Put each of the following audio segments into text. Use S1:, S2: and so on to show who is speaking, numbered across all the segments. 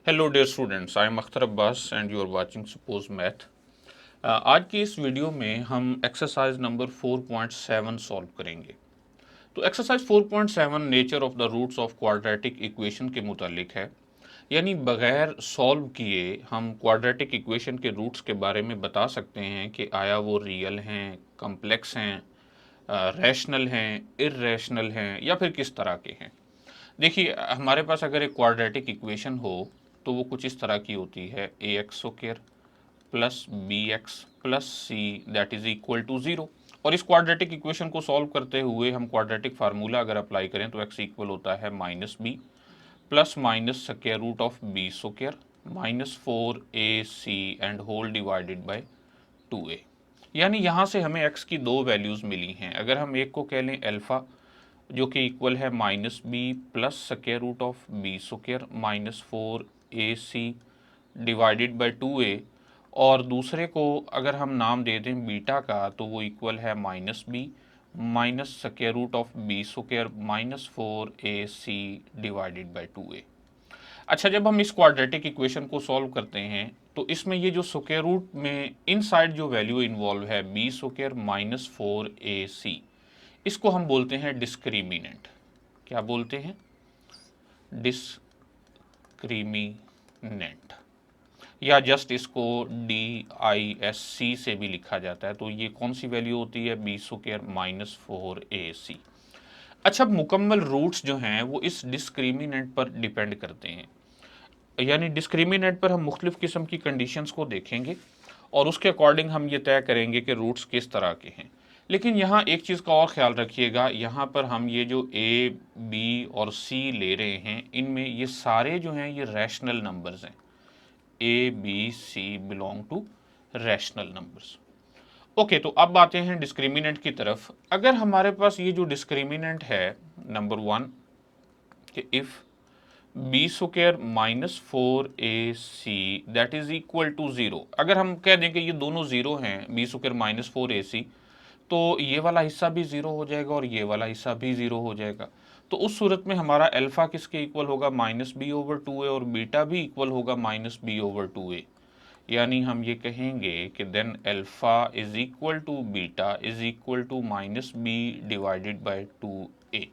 S1: Hello dear students, I am Akhtar Abbas and you are watching suppose math. आज की इस video में हम एक्सरसाइज नंबर 4.7 सॉल्व करेंगे। तो exercise 4.7 nature of the roots of quadratic equation के मुतालिक है, यानी बगैर सॉल्व किए हम क्वाड्रेटिक इक्वेशन के रूट्स के बारे में बता सकते हैं कि आया वो रियल हैं, कम्प्लेक्स हैं, रैशनल हैं, इर्रेशनल हैं या फिर किस तरह के हैं। देखिए, हमारे पास अगर एक क्वाड्रेटिक इक्वेशन हो तो वो कुछ इस तरह की होती है, a x square plus b x plus c that is equal to zero. और इस क्वाड्रेटिक इक्वेशन को सॉल्व करते हुए हम क्वाड्रेटिक फार्मूला अगर अप्लाई करें तो एक्स इक्वल होता है minus b plus minus square root of b square minus 4ac and whole divided by 2a। यानी यहाँ से हमें x की दो वैल्यूज़ मिली हैं। अगर हम एक को कह लें अल्फ़ा जो कि इक्वल है minus b plus square root of b square minus 4ac divided by 2a, और दूसरे को अगर हम नाम दे दें बीटा का तो वो इक्वल है minus b minus square root of b square minus 4ac divided by 2a। अच्छा, जब हम इस क्वाड्रेटिक इक्वेशन को सॉल्व करते हैं तो इसमें ये जो स्क्वायर रूट में इनसाइड जो वैल्यू इन्वॉल्व है बी स्क्वायर माइनस 4ac, इसको हम बोलते हैं डिस्क्रिमिनेंट। क्या बोलते हैं? डिस्क्रिमिनेंट, या जस्ट इसको DISC से भी लिखा जाता है। तो ये कौन सी वैल्यू होती है? B square minus 4ac। अच्छा, अब मुकम्मल रूट्स जो हैं वो इस डिस्क्रिमिनेंट पर डिपेंड करते हैं, यानी डिस्क्रिमिनेंट पर हम मुख्तलिफ किस्म की कंडीशंस को देखेंगे और उसके अकॉर्डिंग हम ये तय करेंगे कि रूट्स किस तरह के हैं। लेकिन यहाँ एक चीज़ का और ख्याल रखिएगा, यहाँ पर हम ये जो A, B और C ले रहे हैं इनमें ये सारे जो हैं ये रैशनल नंबर्स हैं। A, B, C belong to rational numbers. Okay, तो अब आते हैं डिस्क्रिमिनेंट की तरफ। अगर हमारे पास ये जो डिस्क्रिमिनेंट है नंबर 1 कि if b square minus 4ac that is equal to zero, अगर हम कह दें कि ये दोनों ज़ीरो हैं, बी स्क्वायर माइनस 4ac, तो ये वाला हिस्सा भी ज़ीरो हो जाएगा और ये वाला हिस्सा भी ज़ीरो हो जाएगा। तो उस सूरत में हमारा अल्फ़ा किसके इक्वल होगा? माइनस बी ओवर 2a, और बीटा भी इक्वल होगा माइनस बी ओवर 2a। यानी हम ये कहेंगे कि then alpha is equal to beta is equal to minus b divided by 2a।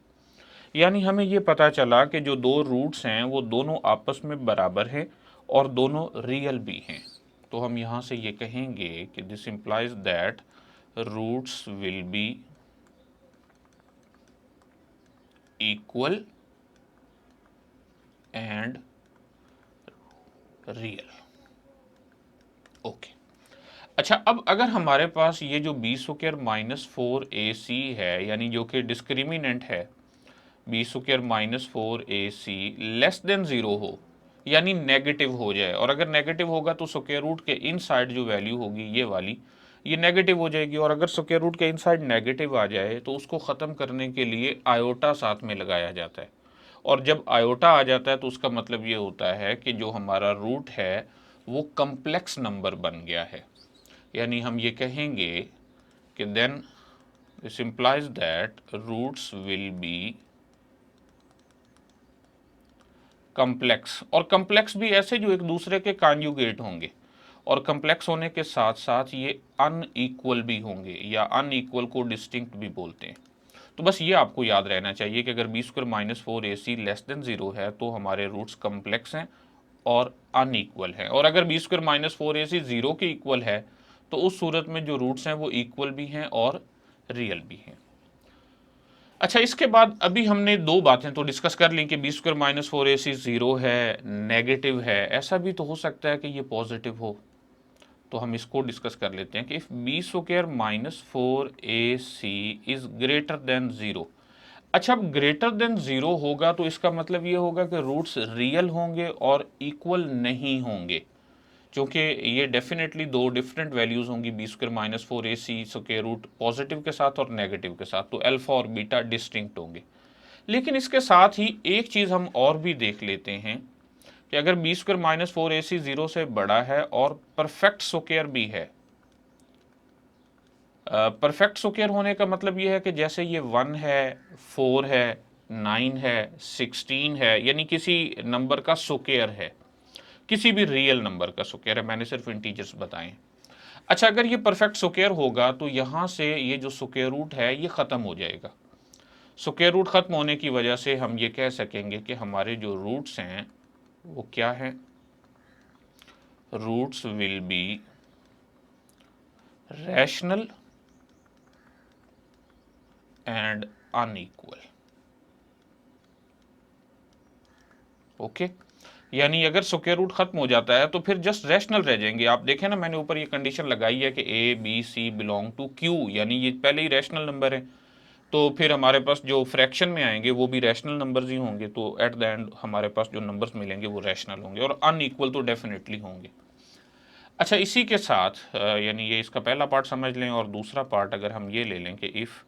S1: यानी हमें ये पता चला कि जो दो रूट्स हैं वो दोनों आपस में बराबर हैं और दोनों रियल भी हैं। तो हम यहाँ से ये कहेंगे कि this implies that roots will be equal and real. Okay, अच्छा, अब अगर हमारे पास ये जो बी स्क्वायर माइनस 4ac है, यानी जो कि डिस्क्रिमिनेंट है, b square minus 4ac less than zero हो, यानी नेगेटिव हो जाए, और अगर नेगेटिव होगा तो स्क्वायर रूट के इनसाइड जो वैल्यू होगी ये वाली, ये नेगेटिव हो जाएगी। और अगर स्क्वायर रूट के इनसाइड नेगेटिव आ जाए तो उसको ख़त्म करने के लिए आयोटा साथ में लगाया जाता है, और जब आयोटा आ जाता है तो उसका मतलब ये होता है कि जो हमारा रूट है वो कम्प्लेक्स नंबर बन गया है। यानी हम ये कहेंगे कि then this implies that roots will be complex, और कम्प्लेक्स भी ऐसे जो एक दूसरे के कॉन्जुगेट होंगे, और कम्प्लेक्स होने के साथ साथ ये अनइक्वल भी होंगे, या अनइक्वल को डिस्टिंक्ट भी बोलते हैं। तो बस ये आपको याद रहना चाहिए कि अगर b square minus 4ac less than zero है तो हमारे रूट्स कम्प्लेक्स हैं और अनइक्वल हैं, और अगर b square minus 4ac zero के इक्वल है तो उस सूरत में जो रूट्स हैं वो इक्वल भी हैं और रियल भी हैं। अच्छा, इसके बाद अभी हमने दो बातें तो डिस्कस कर ली कि b square minus 4ac zero है, नेगेटिव है, ऐसा भी तो हो सकता है कि ये पॉजिटिव हो। तो हम इसको डिस्कस कर लेते हैं कि if b square minus 4ac is greater than zero. अच्छा, अब ग्रेटर देन ज़ीरो होगा तो इसका मतलब ये होगा कि रूट्स रियल होंगे और इक्वल नहीं होंगे, क्योंकि ये डेफिनेटली दो डिफरेंट वैल्यूज़ होंगी, b square minus 4ac square root positive के साथ और नेगेटिव के साथ, तो अल्फ़ा और बीटा डिस्टिंक्ट होंगे। लेकिन इसके साथ ही एक चीज़ हम और भी देख लेते हैं कि अगर b square minus 4ac zero से बड़ा है और परफेक्ट स्क्वायर भी है, परफेक्ट स्क्वायर होने का मतलब ये है कि जैसे ये 1 है, 4 है, 9 है, 16 है, यानी किसी नंबर का स्क्वायर है, किसी भी रियल नंबर का स्क्वायर है, मैंने सिर्फ इंटीजर्स बताए हैं। अच्छा, अगर ये परफेक्ट स्क्वायर होगा तो यहाँ से ये जो स्क्वायर रूट है ये ख़त्म हो जाएगा। स्क्वायर रूट ख़त्म होने की वजह से हम ये कह सकेंगे कि हमारे जो रूट्स हैं वो क्या हैं, roots will be rational and unequal. Okay, यानी अगर स्क्वायर रूट खत्म हो जाता है तो फिर जस्ट रैशनल रह जाएंगे। आप देखें ना, मैंने ऊपर ये कंडीशन लगाई है कि a b c belong to Q, यानी ये पहले ही रैशनल नंबर है, तो फिर हमारे पास जो फ्रैक्शन में आएंगे वो भी रैशनल नंबर्स ही होंगे, तो एट द एंड हमारे पास जो नंबर्स मिलेंगे वो रैशनल होंगे और अनइक्वल तो डेफिनेटली होंगे। अच्छा, इसी के साथ यानी ये इसका पहला पार्ट समझ लें, और दूसरा पार्ट अगर हम ये ले लें कि if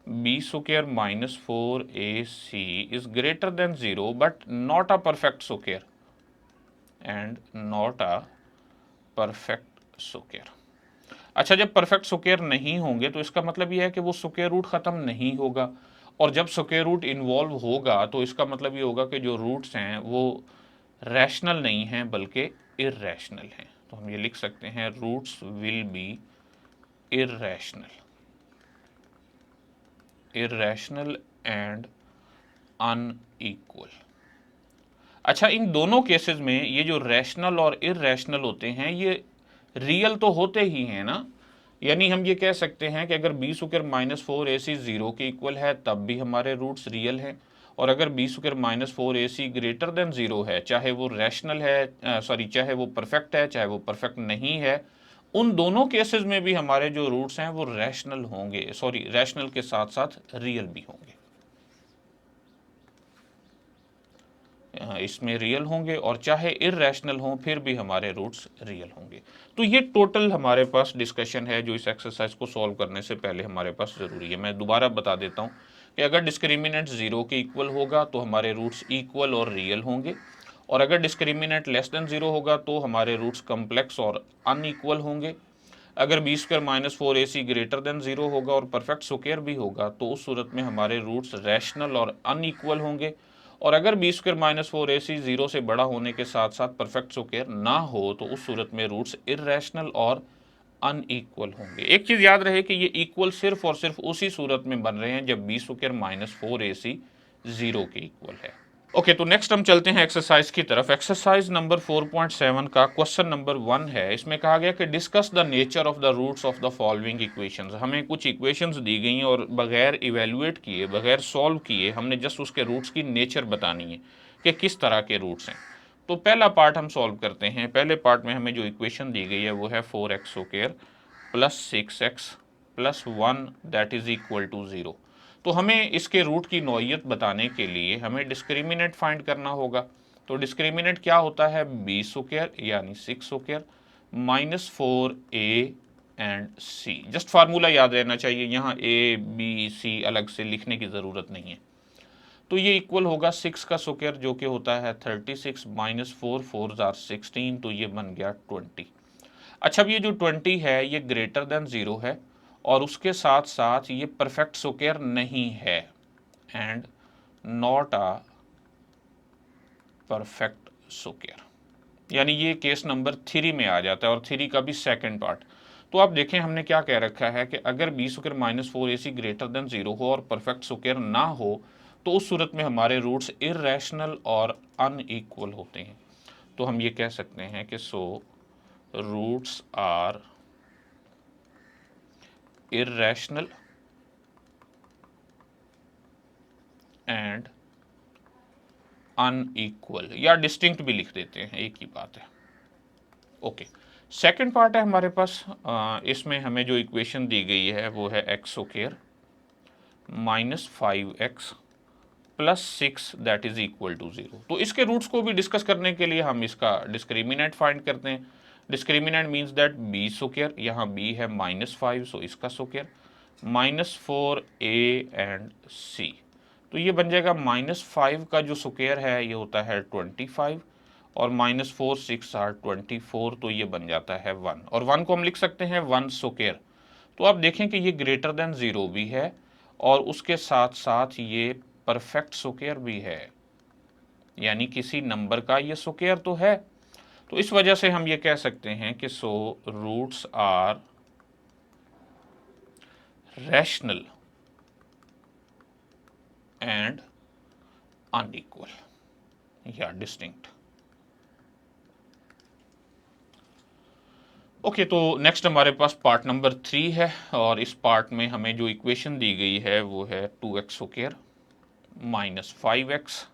S1: b square minus 4ac is greater than 0 but not a perfect square and not a perfect square. अच्छा, जब परफेक्ट स्क्वायर नहीं होंगे तो इसका मतलब यह है कि वो स्क्वायर रूट ख़त्म नहीं होगा, और जब स्क्वायर रूट इन्वॉल्व होगा तो इसका मतलब ये होगा कि जो रूट्स हैं वो रैशनल नहीं हैं बल्कि इर्रेशनल हैं। तो हम ये लिख सकते हैं roots will be irrational, irrational and unequal. अच्छा, इन दोनों केसेस में ये जो रैशनल और इर्रेशनल होते हैं ये रियल तो होते ही हैं ना, यानी हम ये कह सकते हैं कि अगर बी स्क्वायर माइनस 4ac 0 के इक्वल है तब भी हमारे रूट्स रियल हैं, और अगर b square minus 4ac greater than 0 है, चाहे वो रैशनल है चाहे वो परफेक्ट है चाहे वो परफेक्ट नहीं है, उन दोनों केसेस में भी हमारे जो रूट्स हैं वो रैशनल होंगे, रैशनल के साथ साथ रियल भी होंगे। इसमें रियल होंगे, और चाहे इर्रेशनल हों फिर भी हमारे रूट्स रियल होंगे। तो ये टोटल हमारे पास डिस्कशन है जो इस एक्सरसाइज को सॉल्व करने से पहले हमारे पास ज़रूरी है। मैं दोबारा बता देता हूँ कि अगर डिस्क्रिमिनेंट 0 के इक्वल होगा तो हमारे रूट्स इक्वल और रियल होंगे, और अगर डिस्क्रिमिनेंट लेस देन 0 होगा तो हमारे रूट्स कम्प्लेक्स और अनइक्वल होंगे। अगर b square minus 4ac greater than 0 होगा और परफेक्ट स्क्वायर भी होगा तो उस सूरत में हमारे रूट्स रैशनल और अनइक्वल होंगे, और अगर बी स्क्वायर माइनस 4ac 0 से बड़ा होने के साथ साथ परफेक्ट स्क्वायर ना हो तो उस सूरत में रूट्स इर्रेशनल और अनइक्वल होंगे। एक चीज़ याद रहे कि ये इक्वल सिर्फ और सिर्फ उसी सूरत में बन रहे हैं जब बी स्क्वायर माइनस 4ac 0 के इक्वल है। ओके, तो नेक्स्ट हम चलते हैं एक्सरसाइज की तरफ। एक्सरसाइज नंबर 4.7 का क्वेश्चन नंबर 1 है। इसमें कहा गया कि discuss the nature of the roots of the following equations. हमें कुछ इक्वेशंस दी गई हैं और बगैर इवेल्युएट किए, बगैर सॉल्व किए हमने जस्ट उसके रूट्स की नेचर बतानी है कि किस तरह के रूट्स हैं। तो पहला पार्ट हम सॉल्व करते हैं। पहले पार्ट में हमें जो इक्वेशन दी गई है वो है 4x square plus 6x plus 1 that is equal to 0। तो हमें इसके रूट की नौइयत बताने के लिए हमें डिस्क्रिमिनेंट फाइंड करना होगा। तो डिस्क्रिमिनेंट क्या होता है, बी स्क्वायर यानी 6 square minus 4a and c। Just formula याद रहना चाहिए, यहाँ a b c अलग से लिखने की ज़रूरत नहीं है। तो ये इक्वल होगा 6 का स्क्वायर जो कि होता है 36 माइनस 4 4 जार 16, तो ये बन गया 20। अच्छा, अब ये जो 20 है ये ग्रेटर देन 0 है और उसके साथ साथ ये परफेक्ट स्क्वायर नहीं है and not a perfect square, यानी ये केस नंबर 3 में आ जाता है, और 3 का भी सेकंड पार्ट। तो आप देखें हमने क्या कह रखा है कि अगर b square minus 4ac greater than 0 हो और परफेक्ट स्क्वायर ना हो तो उस सूरत में हमारे रूट्स इर्रेशनल और अनइक्वल होते हैं। तो हम ये कह सकते हैं कि so roots are irrational and unequal, या डिस्टिंक्ट भी लिख देते हैं, एक ही बात है। ओके, सेकंड पार्ट है हमारे पास। इसमें हमें जो इक्वेशन दी गई है वो है x square minus 5x plus 6 that is equal to 0। तो इसके रूट्स को भी डिस्कस करने के लिए हम इसका डिस्क्रिमिनेंट फाइंड करते हैं। Discriminant means that b square, यहाँ b है -5 सो इसका square minus 4a and c। तो ये बन जाएगा -5 का जो स्क्वायर है ये होता है 25 और -4 6 आर 24, तो ये बन जाता है 1, और 1 को हम लिख सकते हैं 1 स्क्वायर। तो आप देखें कि ये ग्रेटर देन 0 भी है और उसके साथ साथ ये परफेक्ट स्क्वायर भी है, यानी किसी नंबर का ये स्क्वायर तो है। तो इस वजह से हम ये कह सकते हैं कि so roots are rational and unequal या डिस्टिंक्ट। ओके, तो नेक्स्ट हमारे पास पार्ट नंबर 3 है और इस पार्ट में हमें जो इक्वेशन दी गई है वो है 2x स्क्वायर माइनस 5x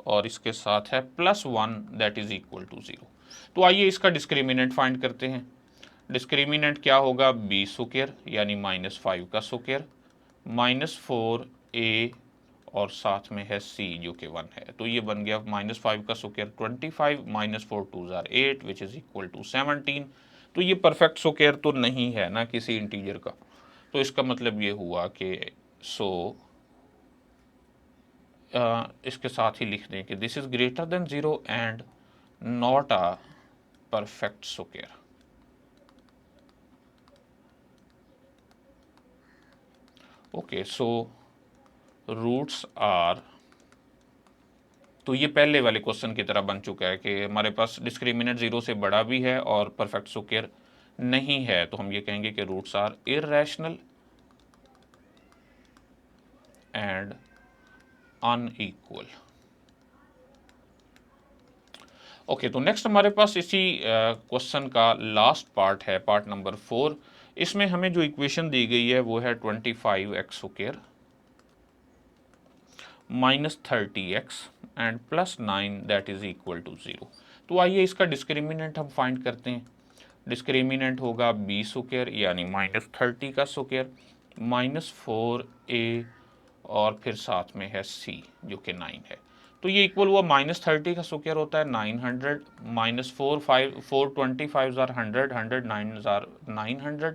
S1: और इसके साथ है +1 दैट इज इक्वल टू 0। तो आइए इसका डिस्क्रिमिनेंट फाइंड करते हैं। डिस्क्रिमिनेंट क्या होगा, b स्क्वायर यानी -5 का स्क्वायर -4a और साथ में है c जो कि 1 है। तो ये बन गया -5 का स्क्वायर 25 -4 2 ज़ार 8 विच इज़ इक्वल टू 17। तो ये परफेक्ट स्क्वायर तो नहीं है ना किसी इंटीजर का, तो इसका मतलब ये हुआ कि इसके साथ ही लिख दें कि this is greater than 0 and not a perfect square. Okay, so roots are, तो ये पहले वाले क्वेश्चन की तरह बन चुका है कि हमारे पास डिस्क्रिमिनेंट 0 से बड़ा भी है और परफेक्ट स्क्वायर नहीं है, तो हम ये कहेंगे कि roots are irrational and unequal. Okay, तो नेक्स्ट हमारे पास इसी क्वेश्चन का लास्ट पार्ट है, पार्ट नंबर 4। इसमें हमें जो इक्वेशन दी गई है वो है 25x square -30x and +9 that is equal to 0। तो आइए इसका डिस्क्रिमिनेंट हम फाइंड करते हैं। डिस्क्रिमिनेंट होगा b स्क्वायर यानी -30 का स्क्वायर -4a और फिर साथ में है c जो कि 9 है। तो ये इक्वल हुआ -30 का स्क्वायर होता है 900 -425 ज़ार 100 100 9 ज़ार 900,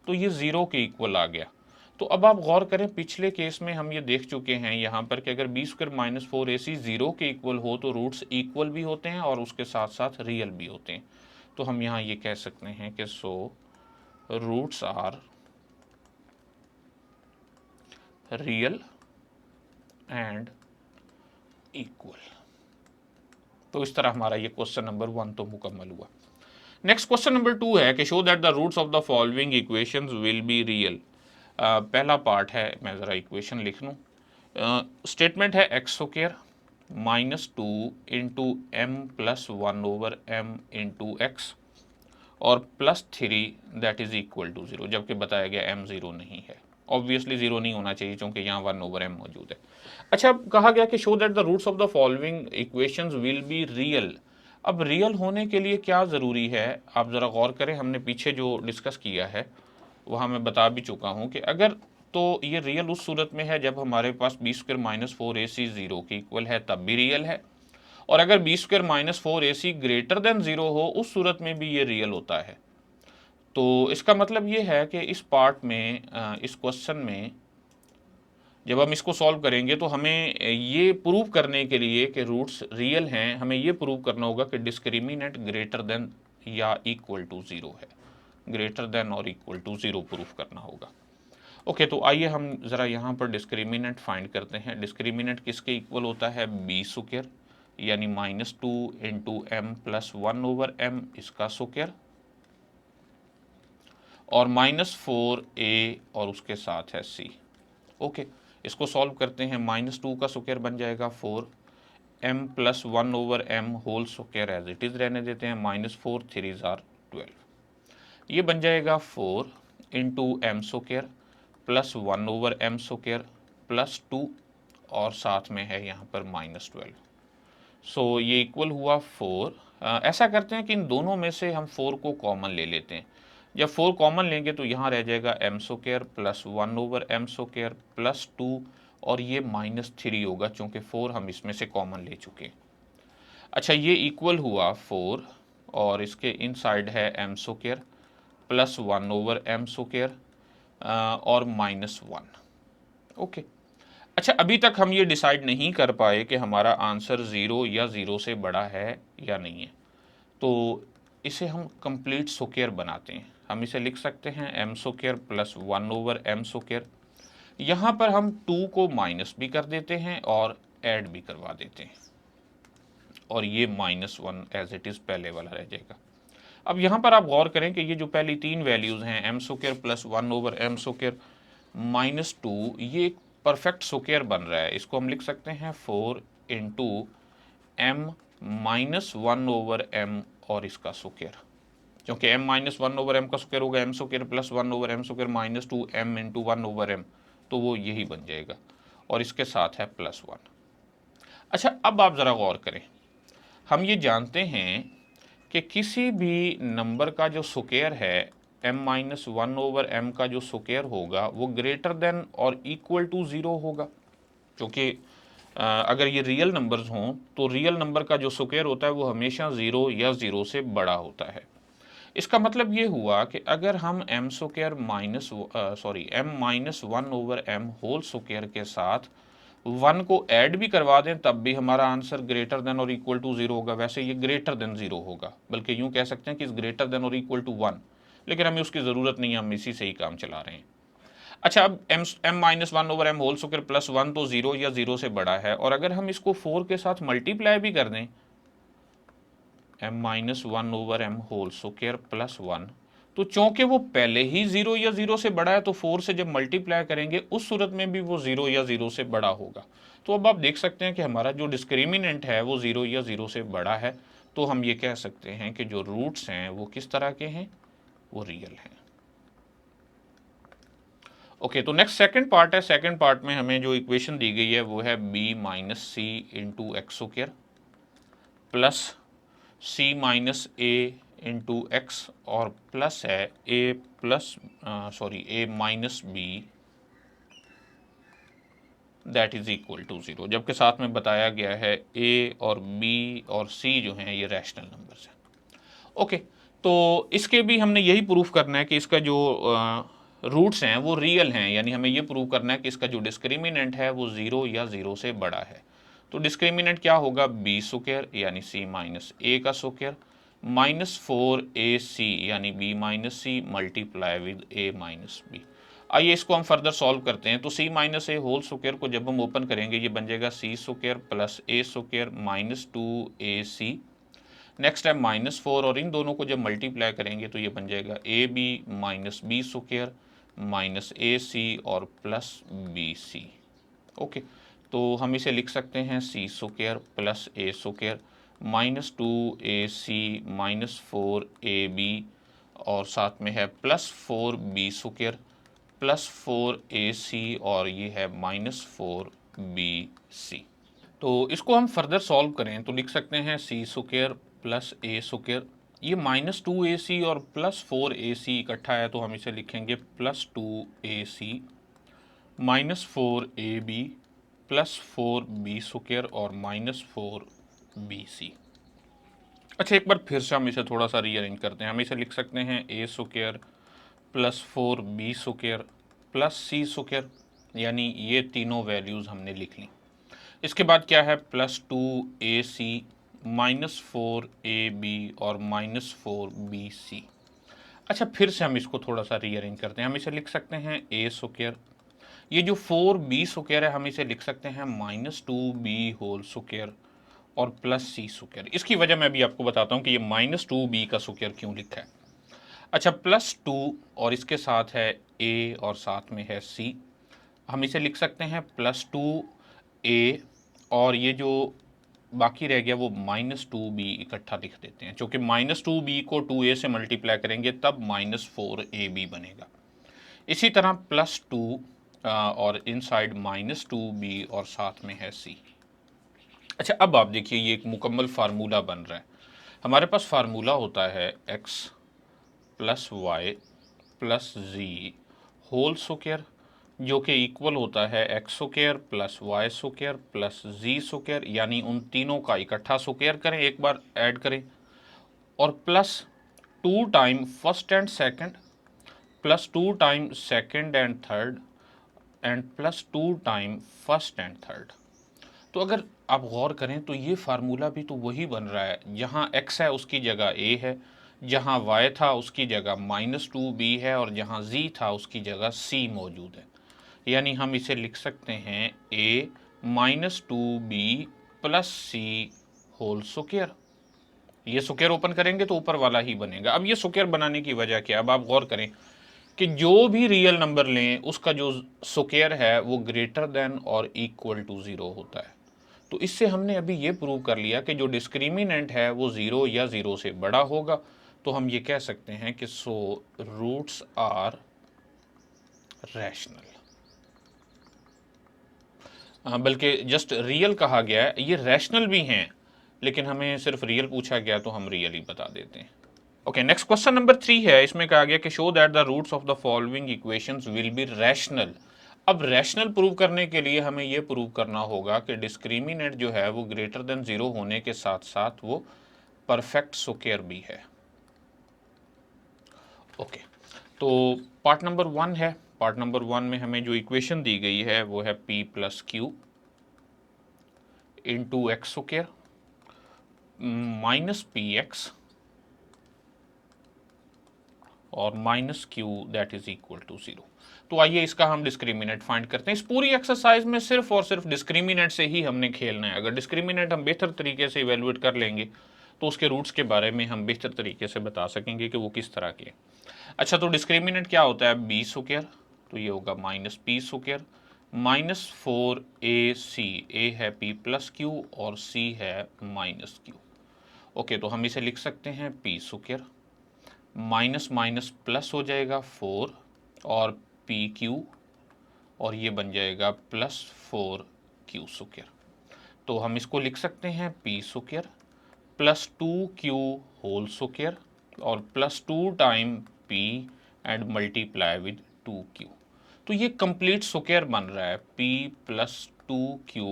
S1: तो ये 0 के इक्वल आ गया। तो अब आप गौर करें, पिछले केस में हम ये देख चुके हैं यहाँ पर कि अगर b स्क्वायर -4ac 0 के इक्वल हो तो रूट्स इक्वल भी होते हैं और उसके साथ साथ रियल भी होते हैं। तो हम यहाँ ये कह सकते हैं कि so roots are real and equal. तो इस तरह हमारा ये क्वेश्चन नंबर 1 तो मुकम्मल हुआ। नेक्स्ट क्वेश्चन नंबर 2 है कि show that the roots of the following equations will be real. पहला पार्ट है, मैं ज़रा इक्वेशन लिख लूँ। स्टेटमेंट है x square -2 into m + 1/m into x और +3 दैट इज इक्वल टू 0, जबकि बताया गया m 0 नहीं है। ऑब्वियसली 0 नहीं होना चाहिए क्योंकि यहाँ 1/m मौजूद है। अच्छा, कहा गया कि show that the roots of the following equations will be real. अब रियल होने के लिए क्या ज़रूरी है, आप ज़रा गौर करें। हमने पीछे जो डिस्कस किया है वहाँ मैं बता भी चुका हूँ कि अगर तो ये रियल उस सूरत में है जब हमारे पास b स्क्वायर -4ac 0 के इक्वल है, तब भी रियल है। और अगर b square -4ac greater than 0 हो, उस सूरत में भी ये रियल होता है। तो इसका मतलब ये है कि इस पार्ट में, इस क्वेश्चन में जब हम इसको सॉल्व करेंगे तो हमें ये प्रूव करने के लिए कि रूट्स रियल हैं, हमें ये प्रूव करना होगा कि डिस्क्रिमिनेंट ग्रेटर देन या इक्वल टू 0 है। ग्रेटर देन और इक्वल टू 0 प्रूफ करना होगा। ओके, तो आइए हम ज़रा यहाँ पर डिस्क्रिमिनेंट फाइंड करते हैं। डिस्क्रिमिनेंट किसके इक्वल होता है, b स्क्वायर यानी -2 इंटू m + 1/m इसका स्क्वायर और -4a और उसके साथ है c। ओके, इसको सॉल्व करते हैं। -2 का स्क्वायर बन जाएगा 4, m + 1/m whole square as it is रहने देते हैं, -4 3 ज़ार 12। ये बन जाएगा 4 into m square + 1/m square +2 और साथ में है यहाँ पर -12। सो ये इक्वल हुआ 4। ऐसा करते हैं कि इन दोनों में से हम 4 को कॉमन ले लेते हैं। जब 4 कॉमन लेंगे तो यहाँ रह जाएगा m स्क्वायर + 1/m स्क्वायर +2 और ये -3 होगा चूँकि 4 हम इसमें से कॉमन ले चुके हैं। अच्छा, ये इक्वल हुआ 4 और इसके इनसाइड है m स्क्वायर + 1/m स्क्वायर और -1। ओके, अच्छा, अभी तक हम ये डिसाइड नहीं कर पाए कि हमारा आंसर 0 या 0 से बड़ा है या नहीं है। तो इसे हम कंप्लीट स्क्वायर बनाते हैं। हम इसे लिख सकते हैं m स्क्वायर + 1/m स्क्वायर। यहाँ पर हम 2 को माइनस भी कर देते हैं और ऐड भी करवा देते हैं। और ये -1 एज इट इज़ पहले वाला रह जाएगा। अब यहाँ पर आप गौर करें कि ये जो पहली तीन वैल्यूज़ हैं M square plus 1/m square -2, ये एक परफेक्ट स्क्वायर बन रहा है। इसको हम लिख सकते हैं 4 इंटू m -1/m और इसका स्क्वायर, क्योंकि m -1/m का स्क्वायर होगा m square plus 1/m square -2m into 1/m, तो वो यही बन जाएगा और इसके साथ है +1। अच्छा, अब आप ज़रा गौर करें, हम ये जानते हैं कि किसी भी नंबर का जो स्क्वायर है m-1/m का जो स्क्वायर होगा वो ग्रेटर देन और इक्वल टू 0 होगा, क्योंकि अगर ये रियल नंबर्स हों तो रियल नंबर का जो स्क्वायर होता है वो हमेशा 0 या 0 से बड़ा होता है। इसका मतलब ये हुआ कि अगर हम m square m-1/m whole square के साथ 1 को ऐड भी करवा दें तब भी हमारा आंसर ग्रेटर देन और इक्वल टू 0 होगा। वैसे ये ग्रेटर देन 0 होगा, बल्कि यूँ कह सकते हैं कि इस ग्रेटर देन और इक्वल टू 1, लेकिन हमें उसकी ज़रूरत नहीं है, हम इसी से ही काम चला रहे हैं। अच्छा, अब m-1/m होल स्क्वायर प्लस 1 तो 0 या 0 से बड़ा है, और अगर हम इसको 4 के साथ मल्टीप्लाई भी कर दें m-1/m होल स्क्वायर प्लस 1, तो चूंकि वो पहले ही 0 या 0 से बड़ा है तो 4 से जब मल्टीप्लाई करेंगे उस सूरत में भी वो 0 या 0 से बड़ा होगा। तो अब आप देख सकते हैं कि हमारा जो डिस्क्रिमिनेंट है वो 0 या 0 से बड़ा है, तो हम ये कह सकते हैं कि जो रूट्स हैं वो किस तरह के हैं, वो रियल हैं। ओके, तो नेक्स्ट सेकंड पार्ट है। सेकंड पार्ट में हमें जो इक्वेशन दी गई है वो है b minus c into x square plus c minus a into x और प्लस है a minus b that is equal to 0, जबकि साथ में बताया गया है a और b और c जो हैं ये रैशनल नंबर्स हैं। ओके, तो इसके भी हमने यही प्रूफ करना है कि इसका जो रूट्स हैं वो रियल हैं, यानी हमें ये प्रूव करना है कि इसका जो डिस्क्रिमिनेंट है वो 0 या 0 से बड़ा है। तो डिस्क्रिमिनेंट क्या होगा, b स्क्वायर यानी c माइनस ए का स्क्वायर -4ac यानी b minus c multiply with a minus b. आइए इसको हम फर्दर सॉल्व करते हैं। तो c minus a whole square को जब हम ओपन करेंगे ये बन जाएगा c square plus a square -2ac। Next है -4 और इन दोनों को जब मल्टीप्लाई करेंगे तो ये बन जाएगा a b minus b square minus a c और प्लस बी सी। ओके, तो हम इसे लिख सकते हैं c square plus a square -2ac -4ab और साथ में है +4b स्क्वायर +4ac और ये है -4bc। तो इसको हम फर्दर सॉल्व करें तो लिख सकते हैं c square plus a square, ये -2ac और +4ac इकट्ठा है तो हम इसे लिखेंगे +2ac -4ab +4b स्क्वायर और -4bc। अच्छा, एक बार फिर से हम इसे थोड़ा सा रीअरेंज करते हैं। हम इसे लिख सकते हैं ए square +4b square plus c square, यानी ये तीनों वैल्यूज़ हमने लिख ली। इसके बाद क्या है +2ac -4ab और -4bc। अच्छा, फिर से हम इसको थोड़ा सा रीअरेंज करते हैं। हम इसे लिख सकते हैं ए स्क्वायर, ये जो 4b स्क्वायर है हम इसे लिख सकते हैं -2b होल स्क्वायर और प्लस सी स्क्वायर। इसकी वजह मैं भी आपको बताता हूँ कि ये -2b का स्क्वायर क्यों लिखा है। अच्छा, +2 और इसके साथ है a और साथ में है c, हम इसे लिख सकते हैं +2a और ये जो बाकी रह गया वो -2b इकट्ठा लिख देते हैं, क्योंकि -2b को 2a से मल्टीप्लाई करेंगे तब -4ab बनेगा। इसी तरह +2 और इनसाइड -2b और साथ में है c। अच्छा, अब आप देखिए ये एक मुकम्मल फार्मूला बन रहा है। हमारे पास फार्मूला होता है x + y + z whole square, जो कि इक्वल होता है x square plus y square plus z square, यानी उन तीनों का इकट्ठा स्क्वायर करें, एक बार ऐड करें, और plus 2 time first and second plus 2 time second and third and plus 2 time first and third. तो अगर आप गौर करें तो ये फार्मूला भी तो वही बन रहा है, जहाँ x है उसकी जगह a है, जहाँ y था उसकी जगह -2b है और जहाँ z था उसकी जगह c मौजूद है। यानी हम इसे लिख सकते हैं a -2b + c whole square. ये स्क्वायर ओपन करेंगे तो ऊपर वाला ही बनेगा। अब ये स्क्वायर बनाने की वजह क्या है, अब आप गौर करें कि जो भी रियल नंबर लें उसका जो स्क्वायर है वो ग्रेटर देन और इक्वल टू 0 होता है। तो इससे हमने अभी ये प्रूव कर लिया कि जो डिस्क्रिमिनेंट है वो 0 या 0 से बड़ा होगा। तो हम ये कह सकते हैं कि सो रूट्स आर रैशनल। बल्कि जस्ट रियल कहा गया है, ये रैशनल भी हैं, लेकिन हमें सिर्फ रियल पूछा गया तो हम रियल ही बता देते हैं। ओके, नेक्स्ट क्वेश्चन नंबर 3 है। इसमें कहा गया कि show that the roots of the following equations will be rational. अब रैशनल प्रूव करने के लिए हमें यह प्रूव करना होगा कि डिस्क्रिमिनेंट जो है वो ग्रेटर देन 0 होने के साथ साथ वो परफेक्ट स्क्वायर भी है। ओके, तो पार्ट नंबर 1 है। पार्ट नंबर 1 में हमें जो इक्वेशन दी गई है वो है p plus q into x square minus p x और minus q that is equal to 0। तो आइए इसका हम डिस्क्रिमिनेंट फाइंड करते हैं। इस पूरी एक्सरसाइज में सिर्फ और सिर्फ डिस्क्रिमिनेंट से ही हमने खेलना है। अगर डिस्क्रिमिनेंट हम बेहतर तरीके से इवेलुएट कर लेंगे तो उसके रूट्स के बारे में हम बेहतर तरीके से बता सकेंगे कि वो किस तरह के। अच्छा, तो डिस्क्रिमिनेंट क्या होता है, बी स्क्वायर, तो ये होगा minus P square minus 4ac, ए है p प्लस क्यू और c है माइनस क्यू। ओके, तो हम इसे लिख सकते हैं p square minus minus plus हो जाएगा 4 और पी क्यू और ये बन जाएगा प्लस 4 क्यू स्क्वायर। तो हम इसको लिख सकते हैं p square plus 2q whole square और plus 2 time p and multiply with 2q। तो ये कंप्लीट स्क्वायर बन रहा है p plus 2q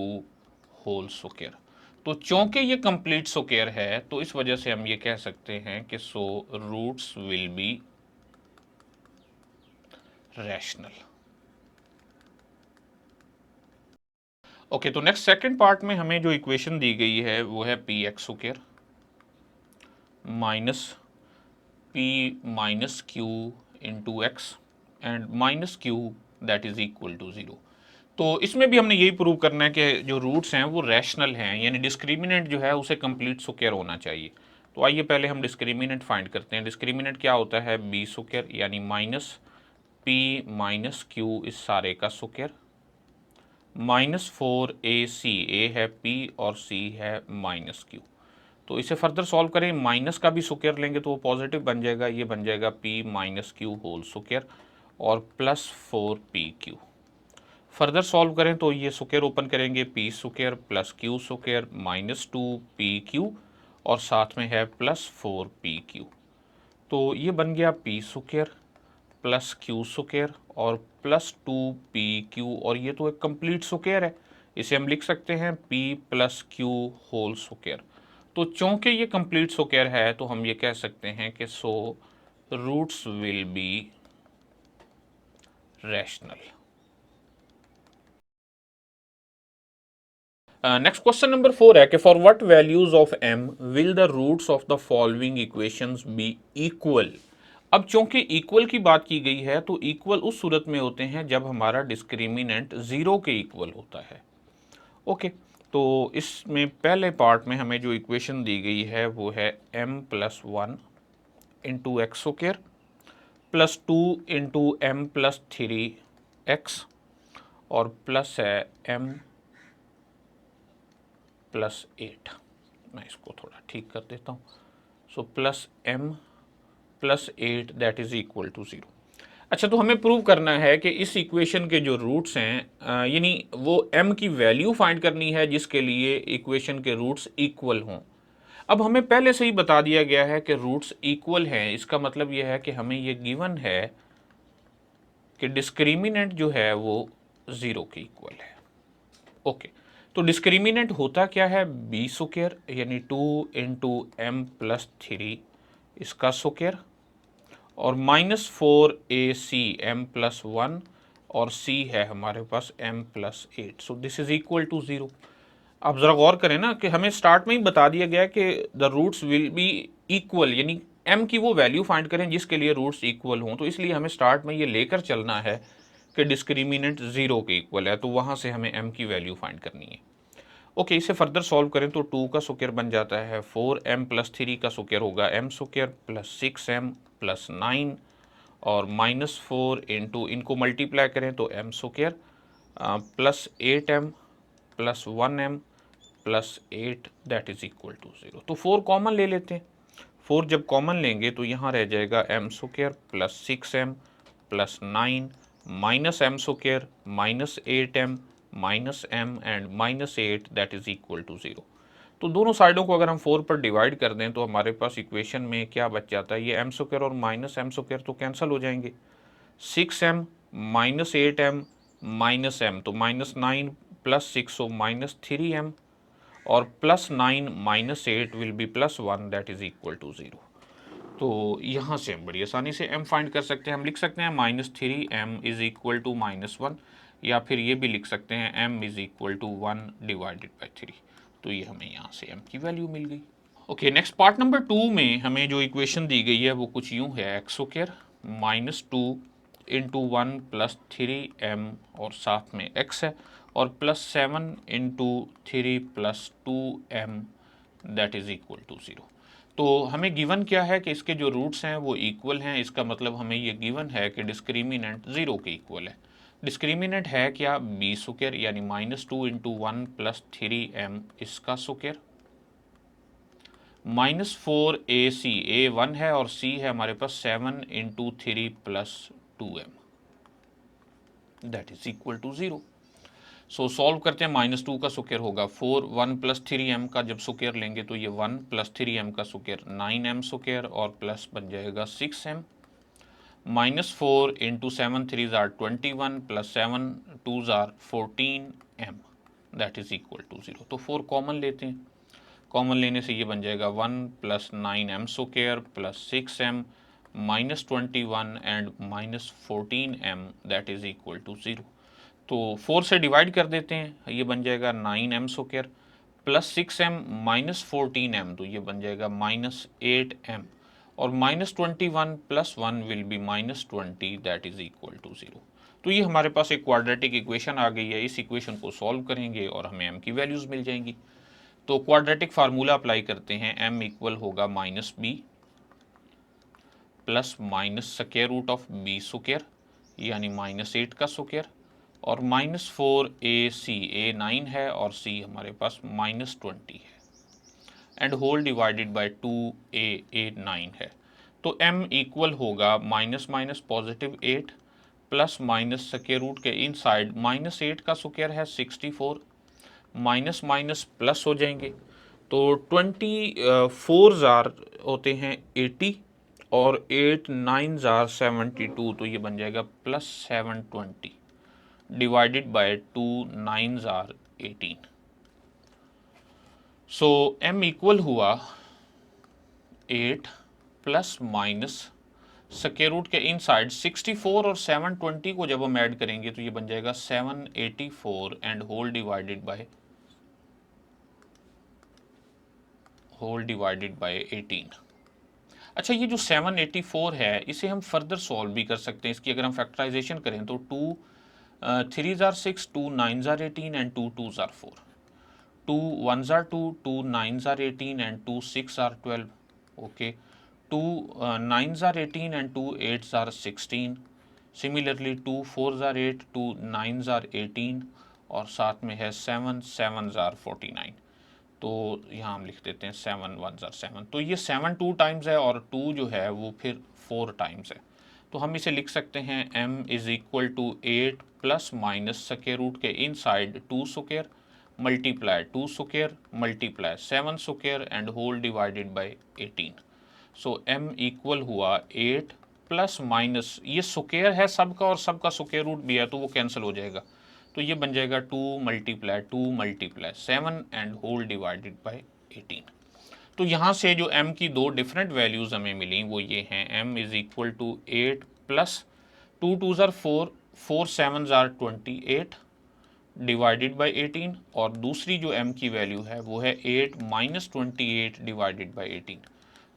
S1: whole square. तो चूंकि ये कंप्लीट स्क्वायर है तो इस वजह से हम ये कह सकते हैं कि so roots will be rational. Okay, तो नेक्स्ट सेकंड पार्ट में हमें जो इक्वेशन दी गई है वो है p x square minus p minus q into x and minus q that is equal to 0। तो इसमें भी हमने यही प्रूव करना है कि जो रूट्स हैं वो रैशनल हैं, यानी डिस्क्रिमिनेंट जो है उसे कंप्लीट स्क्वायर होना चाहिए। तो आइए पहले हम डिस्क्रिमिनेंट फाइंड करते हैं। डिस्क्रिमिनेंट क्या होता है, बी स्क्वायर यानी माइनस पी माइनस क्यू इस सारे का स्क्वायर माइनस 4ac, ए है p और c है माइनस क्यू। तो इसे फर्दर सॉल्व करें, माइनस का भी स्क्वायर लेंगे तो वो पॉजिटिव बन जाएगा, ये बन जाएगा p minus q whole square और प्लस 4pq। फर्दर सॉल्व करें तो ये स्क्वायर ओपन करेंगे p square plus q square minus 2pq और साथ में है प्लस 4pq। तो ये बन गया p square plus Q square और प्लस 2pq और ये तो एक कंप्लीट स्क्वायर है, इसे हम लिख सकते हैं p plus q whole square. तो चूंकि ये कंप्लीट स्क्वायर है तो हम ये कह सकते हैं कि so roots will be rational. Next question number 4 है कि for what values of m will the roots of the following equations be equal. अब चूंकि इक्वल की बात की गई है तो इक्वल उस सूरत में होते हैं जब हमारा डिस्क्रिमिनेंट 0 के इक्वल होता है। ओके, तो इसमें पहले पार्ट में हमें जो इक्वेशन दी गई है वो है m plus 1 into x square plus 2 into m plus 3x और प्लस है m प्लस 8। मैं इसको थोड़ा ठीक कर देता हूँ। So plus m plus 8 that is equal to 0। अच्छा, तो हमें प्रूव करना है कि इस इक्वेशन के जो रूट्स हैं यानी वो m की वैल्यू फाइंड करनी है जिसके लिए इक्वेशन के रूट्स इक्वल हों। अब हमें पहले से ही बता दिया गया है कि रूट्स इक्वल हैं, इसका मतलब यह है कि हमें ये गिवन है कि डिस्क्रिमिनेंट जो है वो 0 के इक्वल है। ओके, तो डिस्क्रिमिनेंट होता क्या है, बी स्क्वायर यानी 2 इंटू एम प्लस 3 इसका स्क्वायर और माइनस 4ac m प्लस 1 और c है हमारे पास m plus 8। So this is equal to 0। आप ज़रा गौर करें ना कि हमें स्टार्ट में ही बता दिया गया कि the roots will be equal, यानी m की वो वैल्यू फाइंड करें जिसके लिए रूट्स इक्वल हों। तो इसलिए हमें स्टार्ट में ये लेकर चलना है कि डिस्क्रिमिनेंट 0 के इक्वल है, तो वहाँ से हमें m की वैल्यू फाइंड करनी है। ओके, इसे फर्दर सॉल्व करें तो 2 का स्क्वायर बन जाता है 4m प्लस 3 का स्क्वायर होगा m square plus 6m plus 9 और -4 इंटू इनको मल्टीप्लाई करें तो m square plus 8m plus 1m plus 8 that is equal to 0। तो 4 कॉमन ले लेते हैं। 4 जब कॉमन लेंगे तो यहाँ रह जाएगा m square plus 6m plus 9 minus m square minus 8m minus m and minus 8 that is equal to 0। तो दोनों साइडों को अगर हम 4 पर डिवाइड कर दें तो हमारे पास इक्वेशन में क्या बच जाता है, ये m स्क्वायर और माइनस m स्क्वायर तो कैंसिल हो जाएंगे। 6m minus 8m minus m तो माइनस 9 प्लस 6 तो माइनस 3m और plus 9 minus 8 will be plus 1 that is equal to 0। तो यहाँ से हम बड़ी आसानी से m फाइंड कर सकते हैं। हम लिख सकते हैं -3m इज इक्वल टू -1 या फिर ये भी लिख सकते हैं m is equal to 1 divided by 3। तो ये हमें यहाँ से m की वैल्यू मिल गई। ओके, नेक्स्ट पार्ट नंबर 2 में हमें जो इक्वेशन दी गई है वो कुछ यूँ है, x square -2 into 1 plus 3m और साथ में x है और plus 7 into 3 plus 2m that is equal to 0। तो हमें गिवन क्या है कि इसके जो रूट्स हैं वो इक्वल हैं। इसका मतलब हमें ये गिवन है कि डिस्क्रिमिनेंट 0 के इक्वल है। डिस्क्रिमिनेंट है क्या, बी स्क्वायर यानी -2 इंटू 1 प्लस 3m इसका स्क्वायर -4 AC, A 1 है और C है हमारे पास 7 into 3 plus 2m that is equal to 0। So solve करते हैं। -2 का स्क्वायर होगा 4, 1 प्लस 3m का जब स्क्वायर लेंगे तो ये 1 प्लस 3m का स्क्वायर 9m स्क्वायर और प्लस बन जाएगा 6m। -4 इंटू 7 3 ज़ार 21 प्लस 7 2 ज़ार 14m that is equal to 0। तो 4 कॉमन लेते हैं। कॉमन लेने से ये बन जाएगा 1 plus 9m square plus 6m minus 21 and minus 14m that is equal to 0। तो 4 से डिवाइड कर देते हैं, ये बन जाएगा 9m square plus 6m minus 14m तो ये बन जाएगा माइनस 8m और minus 21 plus 1 will be minus 20 that is equal to 0। तो ये हमारे पास एक क्वाड्रेटिक इक्वेशन आ गई है। इस इक्वेशन को सॉल्व करेंगे और हमें m की वैल्यूज़ मिल जाएंगी। तो क्वाड्रेटिक फार्मूला अप्लाई करते हैं। m इक्वल होगा minus b plus minus square root of b square यानी माइनस 8 का स्क्वायर और -4 AC, A 9 है और C हमारे पास -20 है and whole divided by 2A, A 9 है। तो m इक्वल होगा minus minus positive 8 plus minus square root के इन साइड -8 का स्क्वायर है 64 माइनस माइनस प्लस हो जाएंगे। तो 24 ज़ार होते हैं 80 और 8 9 ज़ार 72 तो ये बन जाएगा प्लस 720 डिवाइडेड बाय 2 9 ज़ार 18। सो m इक्वल हुआ 8 प्लस माइनस स्क्वायर रूट के इनसाइड 64 और 720 को जब हम ऐड करेंगे तो ये बन जाएगा 784 एंड होल डिवाइडेड बाय 18। अच्छा, ये जो 784 है इसे हम फर्दर सॉल्व भी कर सकते हैं। इसकी अगर हम फैक्टराइजेशन करें तो 2 3 ज़ार 6, 2 9 ज़ार 18 एंड 2 2 ज़ार 4, 2 1 ज़ार 2, 2 9 ज़ार 18 एंड 2 6 ज़ार 12। ओके, 2 9 ज़ार 18 एंड 2 8 ज़ार 16। सिमिलरली 2 4 ज़ार 8, 2 9 ज़ार 18 और साथ में है 7 7 ज़ार 49। तो यहाँ हम लिख देते हैं 7 1 ज़ार 7। तो ये 7 2 टाइम्स है और 2 जो है वो फिर 4 टाइम्स है। तो हम इसे लिख सकते हैं m is equal to 8 plus minus square root के inside 2 square multiply 2 square multiply 7 square and whole divided by 18। So m equal हुआ 8 प्लस माइनस ये स्क्वायर है सबका और सबका स्क्वायर रूट भी है तो वो कैंसिल हो जाएगा। तो ये बन जाएगा 2 multiply 7 and whole divided by 18। तो यहाँ से जो m की दो डिफरेंट वैल्यूज़ हमें मिली वो ये हैं, m is equal to 8 plus 2 2 ज़ार 4, 4 7 ज़ार 28 डिवाइडेड बाई 18 और दूसरी जो m की वैल्यू है वो है 8 माइनस 28 डिवाइडेड बाई 18।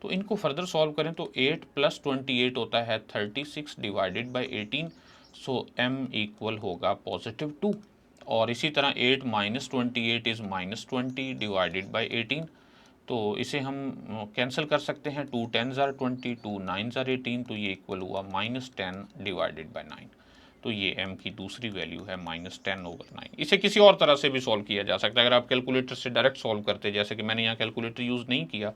S1: तो इनको फर्दर सॉल्व करें तो 8 प्लस 28 होता है 36 divided by 18। So m equal होगा +2। और इसी तरह 8 minus 28 is minus 20 divided by 18। तो इसे हम कैंसिल कर सकते हैं, 2 10 ज़ार 20, 2 9 ज़ार 18, तो ये इक्वल हुआ -10 डिवाइडेड बाई 9। तो ये m की दूसरी वैल्यू है -10/9। इसे किसी और तरह से भी सॉल्व किया जा सकता है। अगर आप कैलकुलेटर से डायरेक्ट सॉल्व करते, जैसे कि मैंने यहाँ कैलकुलेटर यूज़ नहीं किया,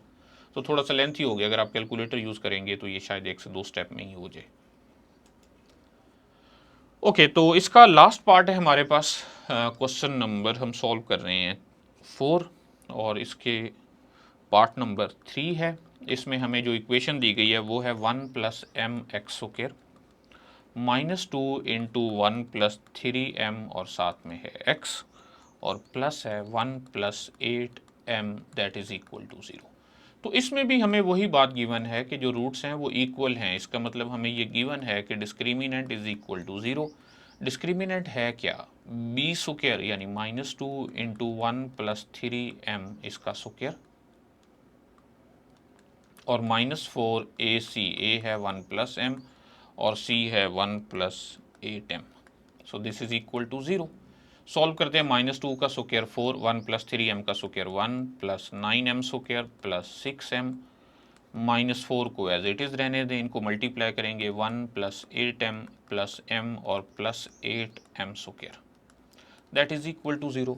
S1: तो थोड़ा सा लेंथी हो गया। अगर आप कैलकुलेटर यूज़ करेंगे तो ये शायद 1 से 2 स्टेप में ही हो जाए। ओके, तो इसका लास्ट पार्ट है हमारे पास। क्वेश्चन नंबर हम सॉल्व कर रहे हैं 4, और इसके पार्ट नंबर 3 है। इसमें हमें जो इक्वेशन दी गई है वो है 1 plus m x square -2 into 1 plus 3m, और साथ में है x, और प्लस है 1 plus 8m that is equal to 0। तो इसमें भी हमें वही बात गिवन है कि जो रूट्स हैं वो इक्वल हैं। इसका मतलब हमें ये गिवन है कि discriminant is equal to 0। Discriminant है क्या, b स्क्वायर यानी -2 इंटू 1 प्लस 3m इसका स्क्वायर, और -4 ac, a है 1 प्लस m और c है 1 plus 8m। So this is equal to 0। Solve करते हैं, -2 का स्क्वायर 4, 1 प्लस 3m का square 1 plus 9m square plus 6m, -4 को एज इट इज़ रहने दें, इनको मल्टीप्लाई करेंगे 1 प्लस 8m प्लस m और plus 8m square that is equal to 0।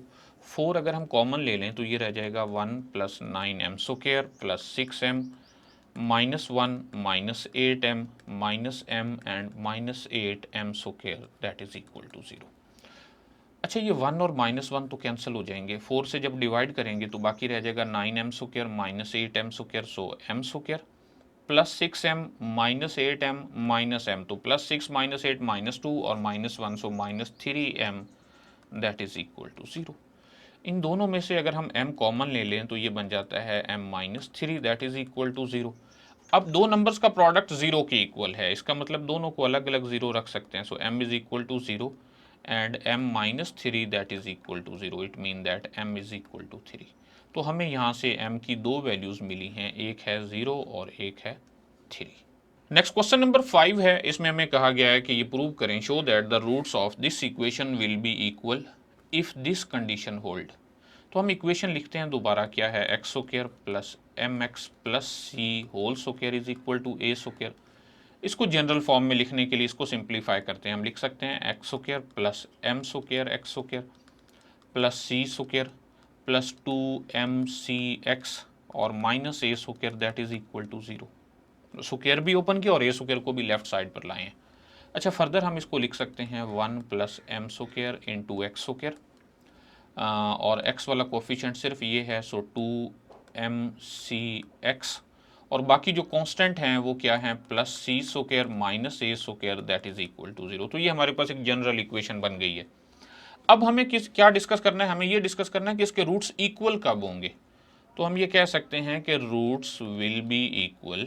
S1: 4 अगर हम कॉमन ले लें तो ये रह जाएगा 1 plus 9m square plus 6m, -1 minus 8m minus m and -8m square that is equal to 0। अच्छा, ये 1 और -1 तो कैंसिल हो जाएंगे। 4 से जब डिवाइड करेंगे तो बाकी रह जाएगा 9m square minus 8m square, so m square plus 6m minus 8m minus m, तो प्लस 6 माइनस 8 -2 और -1, so -3m that is equal to 0। इन दोनों में से अगर हम m कॉमन ले लें तो ये बन जाता है m-3 that is equal to 0। अब दो नंबर्स का प्रोडक्ट 0 के इक्वल है, इसका मतलब दोनों को अलग अलग 0 रख सकते हैं। So m is equal to 0 and m-3 that is equal to 0, it mean that m is equal to 3। तो हमें यहाँ से m की दो वैल्यूज़ मिली हैं, एक है 0 और एक है 3। नेक्स्ट क्वेश्चन नंबर 5 है। इसमें हमें कहा गया है कि ये प्रूव करें, show that the roots of this equation will be equal if this condition hold. तो हम इक्वेशन लिखते हैं दोबारा, क्या है, x square plus m x plus c whole square is equal to a square. इसको जनरल फॉर्म में लिखने के लिए इसको सिंप्लीफाई करते हैं। हम लिख सकते हैं x square plus m square x square plus c square plus 2mcx और minus a square that is equal to 0। Square भी ओपन किया और ए स्क्वायर को भी लेफ्ट साइड पर लाए हैं। अच्छा, फर्दर हम इसको लिख सकते हैं 1 plus m square into x square, और x वाला कोफिशिएंट सिर्फ ये है, सो 2mcx, और बाकी जो कांस्टेंट हैं वो क्या हैं, plus c square minus a square that is equal to 0। तो ये हमारे पास एक जनरल इक्वेशन बन गई है। अब हमें क्या डिस्कस करना है, हमें ये डिस्कस करना है कि इसके रूट्स इक्वल कब होंगे। तो हम ये कह सकते हैं कि roots will be equal.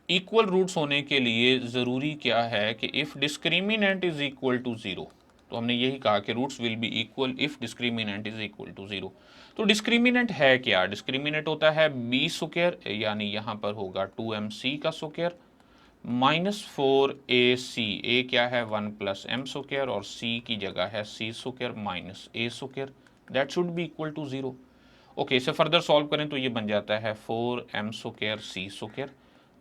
S1: Equal roots होने के लिए ज़रूरी क्या है कि if discriminant is equal to 0, तो हमने यही कहा कि roots will be equal if discriminant is equal to 0। तो डिस्क्रिमिनेंट है क्या, डिस्क्रिमिनेंट होता है बी स्क्वायर, यानी यहाँ पर होगा 2mc का स्क्वायर -4ac, ए क्या है 1 प्लस एम स्क्वायर, और c की जगह है c square minus a square that should be equal to 0। Okay, इसे फर्दर सॉल्व करें तो ये बन जाता है 4m square c square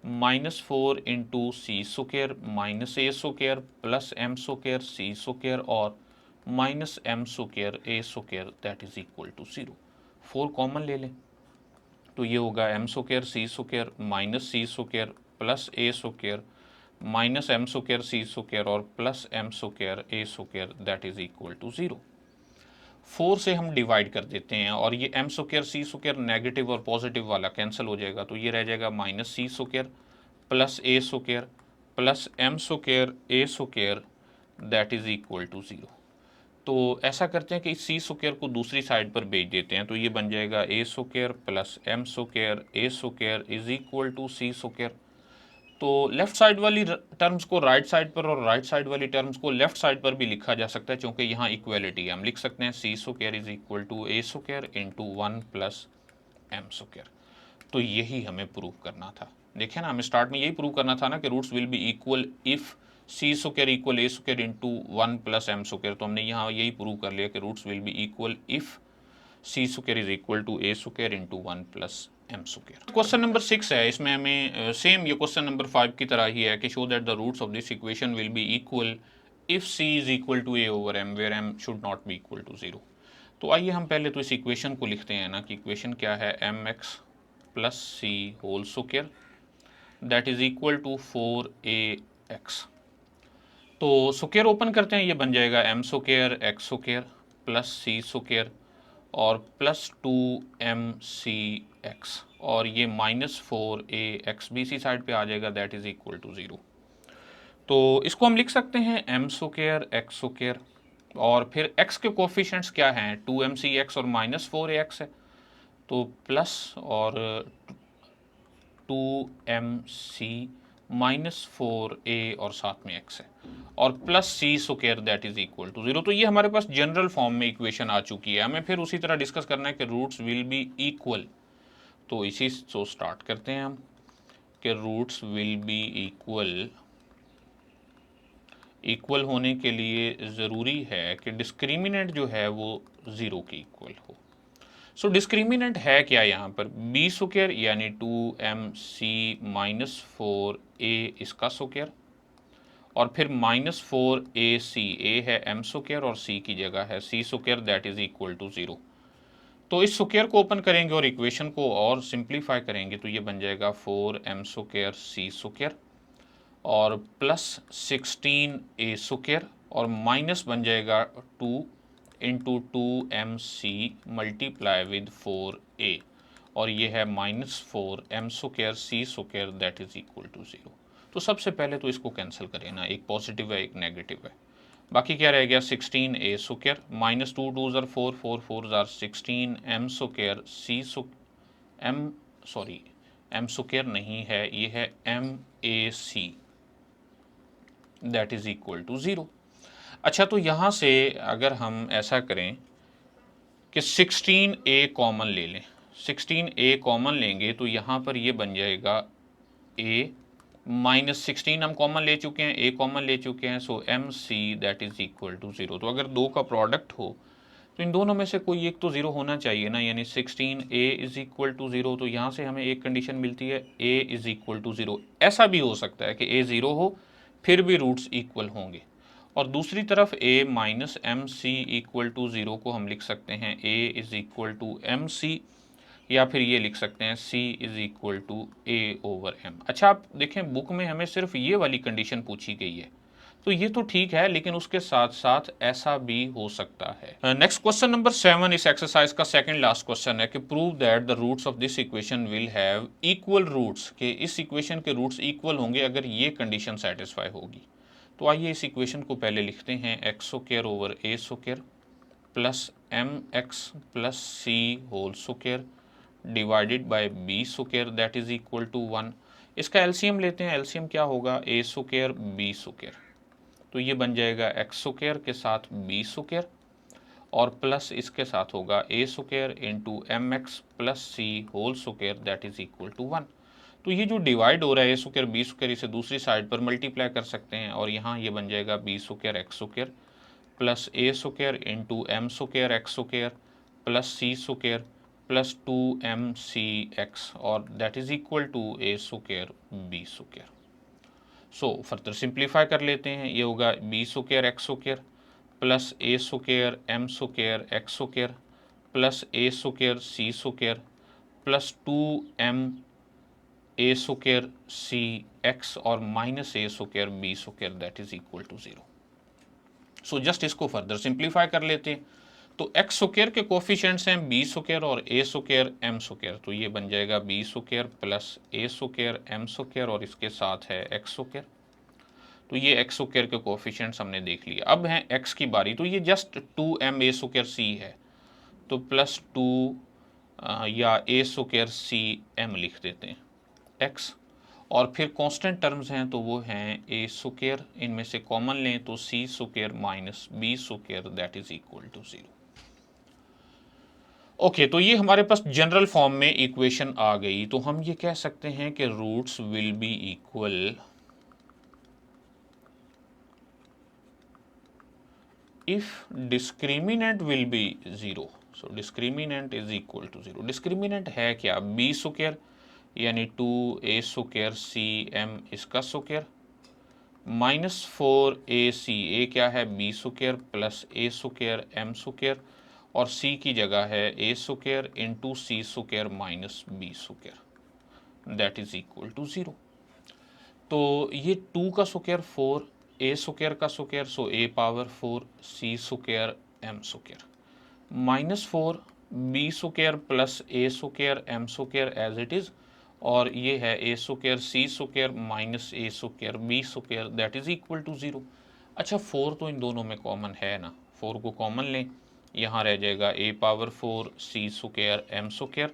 S1: -4 into c square minus a square plus m square c square और minus m square a square that is equal to 0। 4 common ले लें तो ये होगा m square c square minus c square plus a square minus m square c square और plus m square a square that is equal to 0। 4 से हम divide कर देते हैं और ये m square c square negative और पॉजिटिव वाला कैंसिल हो जाएगा, तो ये रह जाएगा minus c square plus a square plus m square a square that is equal to 0। तो ऐसा करते हैं कि इस सी स्क्वायर को दूसरी साइड पर भेज देते हैं, तो ये बन जाएगा a square plus m square a square is equal to c square. तो लेफ्ट साइड वाली टर्म्स को राइट साइड पर और राइट साइड वाली टर्म्स को लेफ्ट साइड पर भी लिखा जा सकता है, क्योंकि यहाँ इक्वेलिटी है। हम लिख सकते हैं c square is equal to a square into 1 plus m square. तो यही हमें प्रूव करना था। देखिए ना, हमें स्टार्ट में यही प्रूव करना था ना कि roots will be equal if c square equal a square into 1 plus m square. तो हमने यहाँ यही प्रूव कर लिया कि roots will be equal if c square is equal to a square into 1 plus m square. Question number 6 है, इसमें हमें सेम ये क्वेश्चन नंबर 5 की तरह ही है कि show that the roots of this equation will be equal if c is equal to a over m where m should not be equal to 0। तो आइए हम पहले तो इस इक्वेशन को लिखते हैं ना कि इक्वेशन क्या है, m x plus c whole square that is equal to 4ax। तो स्क्वायर ओपन करते हैं, ये बन जाएगा m square x square plus c square और प्लस 2mcx और ये -4ax भी इसी साइड पे आ जाएगा दैट इज इक्वल टू 0। तो इसको हम लिख सकते हैं एम स्क्वायर एक्स स्क्वायर और फिर x के कोफिशिएंट्स क्या हैं, 2mcx और -4ax है, तो प्लस और 2mc -4a और साथ में x है और plus c square that is equal to 0। तो ये हमारे पास जनरल फॉर्म में इक्वेशन आ चुकी है। हमें फिर उसी तरह डिस्कस करना है कि रूट्स विल बी इक्वल। तो इसी से स्टार्ट करते हैं हम कि रूट्स विल बी इक्वल होने के लिए ज़रूरी है कि डिस्क्रिमिनेंट जो है वो 0 के इक्वल हो। सो डिस्क्रिमिनेंट है क्या यहाँ पर, बी स्क्वायर यानी 2mc -4a इसका स्क्वायर और फिर -4ac, a है m स्क्वायर और c की जगह है c square that is equal to 0। तो इस स्क्वायर को ओपन करेंगे और इक्वेशन को और सिंप्लीफाई करेंगे तो ये बन जाएगा 4m स्क्वायर c स्क्वायर और प्लस 16a स्क्वायर और माइनस बन जाएगा 2 into 2mc multiply with 4a और ये है -4m square c square that is equal to 0। तो सबसे पहले तो इसको कैंसिल करें ना, एक पॉजिटिव है एक नेगेटिव है, बाकी क्या रह गया 16a स्क्वायर -2 2 ज़र 4 4 4 ज़र 16m स्क्वायर m स्क्वायर नहीं है, ये है mac that is equal to 0। अच्छा, तो यहाँ से अगर हम ऐसा करें कि 16a कॉमन ले लें, 16a कॉमन लेंगे तो यहाँ पर ये बन जाएगा a -16 हम कॉमन ले चुके हैं, a कॉमन ले चुके हैं, so mc that is equal to 0। तो अगर दो का प्रोडक्ट हो तो इन दोनों में से कोई एक तो 0 होना चाहिए ना, यानी 16a इज इक्वल टू 0। तो यहाँ से हमें एक कंडीशन मिलती है a इज इक्वल टू 0। ऐसा भी हो सकता है कि a 0 हो फिर भी रूट्स इक्वल होंगे, और दूसरी तरफ a minus m c equal to 0 को हम लिख सकते हैं a is equal to m c, या फिर ये लिख सकते हैं c is equal to a over m। अच्छा, आप देखें बुक में हमें सिर्फ ये वाली कंडीशन पूछी गई है, तो ये तो ठीक है, लेकिन उसके साथ साथ ऐसा भी हो सकता है। नेक्स्ट क्वेश्चन नंबर 7 इस एक्सरसाइज का सेकंड लास्ट क्वेश्चन है कि prove that the roots of this equation will have equal roots, के इस इक्वेशन के रूट्स इक्वल होंगे अगर ये कंडीशन सेटिस्फाई होगी। तो आइए इस इक्वेशन को पहले लिखते हैं, x square over a square plus m x plus c whole square divided by b square that is equal to 1। इसका एलसीएम लेते हैं, एलसीएम क्या होगा, ए स्क्वायर बी स्क्वायर, तो ये बन जाएगा एक्स स्क्वायर के साथ बी स्क्वायर और प्लस इसके साथ होगा a square into m x plus c whole square that is equal to 1। तो ये जो डिवाइड हो रहा है ए स्क्वायर बी स्क्वायर, इसे दूसरी साइड पर मल्टीप्लाई कर सकते हैं और यहाँ ये बन जाएगा b square x square plus a square into m square x square plus c square plus 2mcx और that is equal to a square b square. So further simplify कर लेते हैं, ये होगा b square x square plus a square m square x square plus a square c square plus 2m a square c x और minus a square b square that is equal to 0। So just इसको further simplify कर लेते हैं, तो x square के coefficients हैं B square और a square m square, तो ये बन जाएगा b square plus a square m square और इसके साथ है एक्स स्क्वायर। तो ये एक्स स्क्वायर के कोफिशिएंट्स हमने देख लिए। अब है एक्स की बारी, तो ये जस्ट 2m ए स्क्वायर सी है, तो प्लस 2 या ए स्क्वायर सी एम लिख देते हैं एक्स, और फिर कांस्टेंट टर्म्स हैं तो वो हैं ए स्क्वायर, इनमें से कॉमन लें तो c square minus b square that is equal to 0। Okay, तो ये हमारे पास जनरल फॉर्म में इक्वेशन आ गई, तो हम ये कह सकते हैं कि roots will be equal if discriminant will be 0, so discriminant is equal to 0. discriminant है क्या, b स्क्वायर यानी 2a स्क्वायर सी एम इसका स्क्वायर माइनस 4ac, ए क्या है b square plus a square m square और c की जगह है a square into c square minus b square that is equal to 0। तो ये 2 का स्क्वायर 4, ए स्क्वायर का square so a power 4 c square m square minus 4 b square plus a square m square as it is और ये है a square c square minus a square b square that is equal to 0। अच्छा 4 तो इन दोनों में common है ना, 4 को कॉमन लें, यहाँ रह जाएगा a power 4 c square m square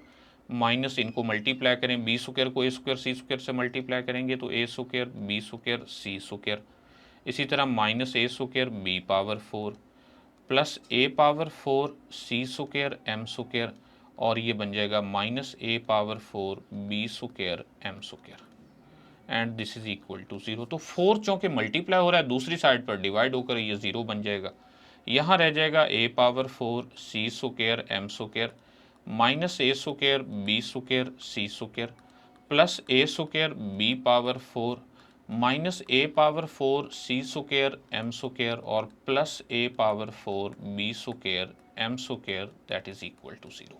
S1: minus इनको मल्टीप्लाई करें, बी स्क्वायर को ए स्क्वायर सी स्क्वायर से मल्टीप्लाई करेंगे तो a square b square c square, इसी तरह minus a square b power 4 plus a power 4 c square m square और ये बन जाएगा minus a power 4 b square m square and this is equal to 0। तो 4 चौके मल्टीप्लाई हो रहा है, दूसरी साइड पर डिवाइड होकर ये 0 बन जाएगा। यहाँ रह जाएगा a power 4 c square m square minus a square b square c square plus a square b power 4 minus a power 4 c square m square और plus a power 4 b square m square that is equal to 0।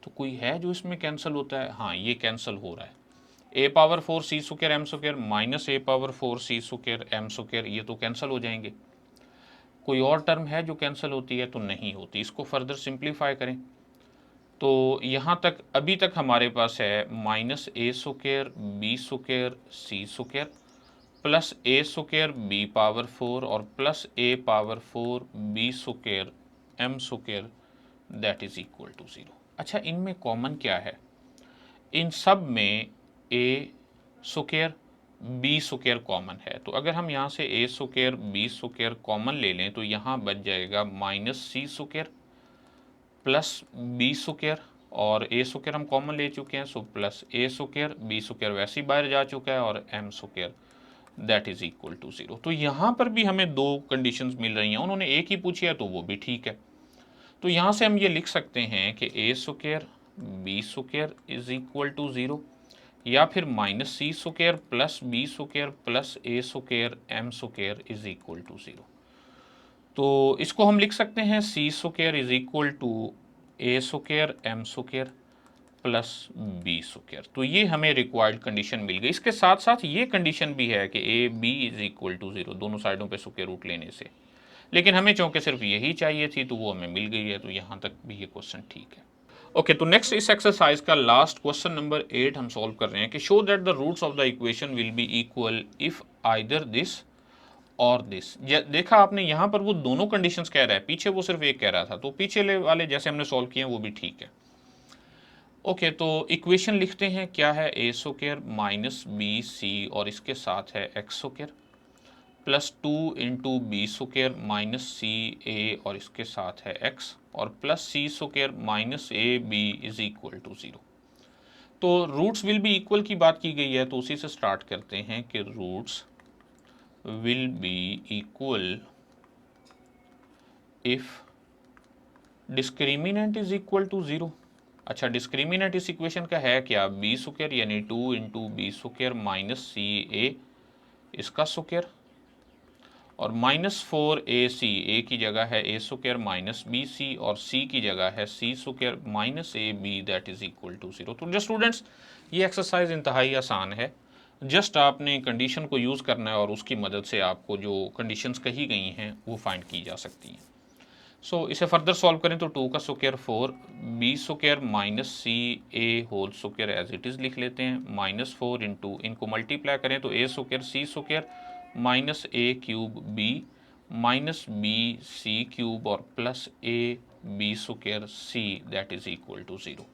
S1: तो कोई है जो इसमें cancel होता है, हाँ ये कैंसिल हो रहा है, ए power 4 c square m square minus a power 4 c square m square ये तो कैंसिल हो जाएंगे। कोई और टर्म है जो कैंसिल होती है, तो नहीं होती। इसको फर्दर सिंप्लीफाई करें तो यहाँ तक अभी तक हमारे पास है minus a square b square c square plus a square b power 4 और plus a power 4 b square m square that is equal to 0। अच्छा इनमें कॉमन क्या है, इन सब में a square b square common है, तो अगर हम यहाँ से a square b square common ले लें तो यहाँ बच जाएगा minus c square plus b square और ए स्क्वायर हम कॉमन ले चुके हैं so plus a square b square वैसे ही बाहर जा चुका है और m square that is equal to 0। तो यहाँ पर भी हमें दो कंडीशंस मिल रही हैं, उन्होंने एक ही पूछी है तो वो भी ठीक है। तो यहाँ से हम ये लिख सकते हैं कि a square b square is equal to 0 या फिर minus c square plus b square plus a square m square is equal to 0। तो इसको हम लिख सकते हैं c square is equal to a square m square plus b square. तो ये हमें रिक्वायर्ड कंडीशन मिल गई। इसके साथ साथ ये कंडीशन भी है कि a b is equal to 0 दोनों साइडों पे स्क्वायर रूट लेने से, लेकिन हमें चूंकि सिर्फ यही चाहिए थी तो वो हमें मिल गई है, तो यहाँ तक भी ये क्वेश्चन ठीक है। ओके तो नेक्स्ट इस एक्सरसाइज का लास्ट क्वेश्चन नंबर 8 हम सॉल्व कर रहे हैं कि show that the roots of the equation will be equal if either this or this. देखा आपने यहाँ पर वो दोनों कंडीशंस कह रहा है, पीछे वो सिर्फ एक कह रहा था, तो पीछे वाले जैसे हमने सॉल्व किए हैं वो भी ठीक है। ओके तो इक्वेशन लिखते हैं, क्या है a square minus b c और इसके साथ है x square plus 2 into b square minus c a और इसके साथ है एक्स और plus c square minus a b is equal to 0। तो रूट्स विल बी इक्वल की बात की गई है तो उसी से स्टार्ट करते हैं कि roots will be equal if discriminant is equal to 0। अच्छा डिस्क्रिमिनेंट इस इक्वेशन का है क्या, बी स्क्वायर यानी 2 into b square minus c ए इसका स्क्वायर और माइनस 4 ए सी, ए की जगह है a square minus b c और सी की जगह है सी square minus a B that is equal to 0। तो जो स्टूडेंट्स ये एक्सरसाइज इंतहाई आसान है, जस्ट आपने कंडीशन को यूज़ करना है और उसकी मदद से आपको जो कंडीशंस कही गई हैं वो फाइंड की जा सकती हैं। सो इसे फर्दर सॉल्व करें तो 2 का square 4 b square minus c a whole square as it is लिख लेते हैं माइनस 4 इंटू इनको मल्टीप्लाई करें तो a square c square minus a cube b minus b c cube और plus a b square c that is equal to 0।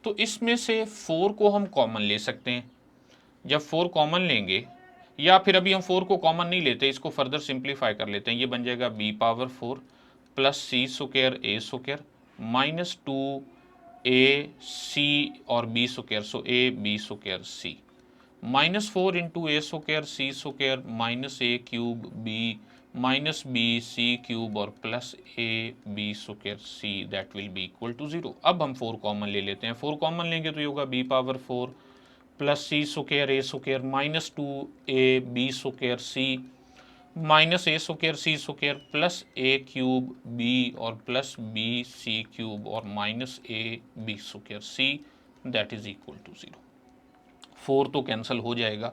S1: तो इसमें से 4 को हम कॉमन ले सकते हैं, जब 4 कॉमन लेंगे या फिर अभी हम 4 को कॉमन नहीं लेते, इसको फर्दर सिंप्लीफाई कर लेते हैं, ये बन जाएगा b power 4 plus c square a square minus 2 a c और b square so a b square c minus 4 into a square c square minus a cube b minus b c cube और plus a b square c that will be equal to 0। अब हम 4 common ले लेते हैं। 4 common लेंगे तो ये होगा b power 4 plus c square a square minus 2 a b square c minus a square c square plus a cube b और प्लस बी सी क्यूब और minus a b square c that is equal to 0। 4 तो cancel हो जाएगा।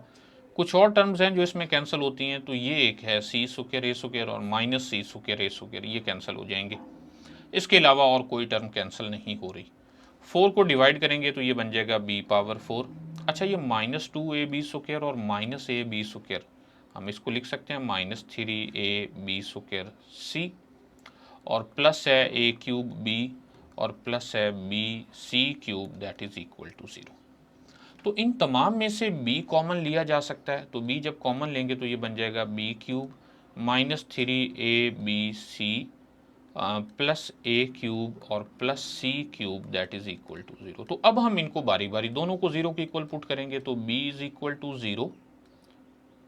S1: कुछ और terms हैं जो इसमें कैंसिल होती हैं, तो ये एक है सी स्क्वायर ए स्क्वायर और minus c square a square, ये कैंसिल हो जाएंगे। इसके अलावा और कोई टर्म कैंसिल नहीं हो रही। 4 को डिवाइड करेंगे तो ये बन जाएगा बी पावर 4। अच्छा, ये माइनस 2 ए बी स्क्वायर और माइनस ए बी स्क्वायर, हम इसको लिख सकते हैं minus 3 a b square c और प्लस है ए क्यूब बी और प्लस है b c cube that is equal to 0। तो इन तमाम में से b कॉमन लिया जा सकता है, तो b जब कॉमन लेंगे तो ये बन जाएगा b cube minus 3ab plus a cube और plus c cube that is equal to 0। तो अब हम इनको बारी बारी दोनों को 0 के इक्वल पुट करेंगे तो b इज इक्वल टू 0,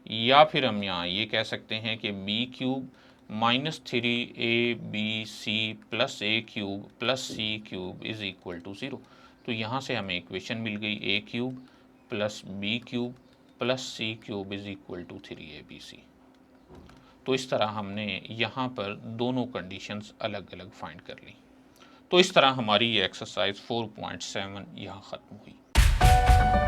S1: या फिर हम यहाँ ये कह सकते हैं कि b cube minus 3ab plus a cube plus c cube is equal to 0। तो यहाँ से हमें इक्वेशन मिल गई a cube plus b cube plus c cube is equal to 3abc। तो इस तरह हमने यहाँ पर दोनों कंडीशंस अलग अलग फाइंड कर ली। तो इस तरह हमारी ये एक्सरसाइज 4.7 यहाँ ख़त्म हुई।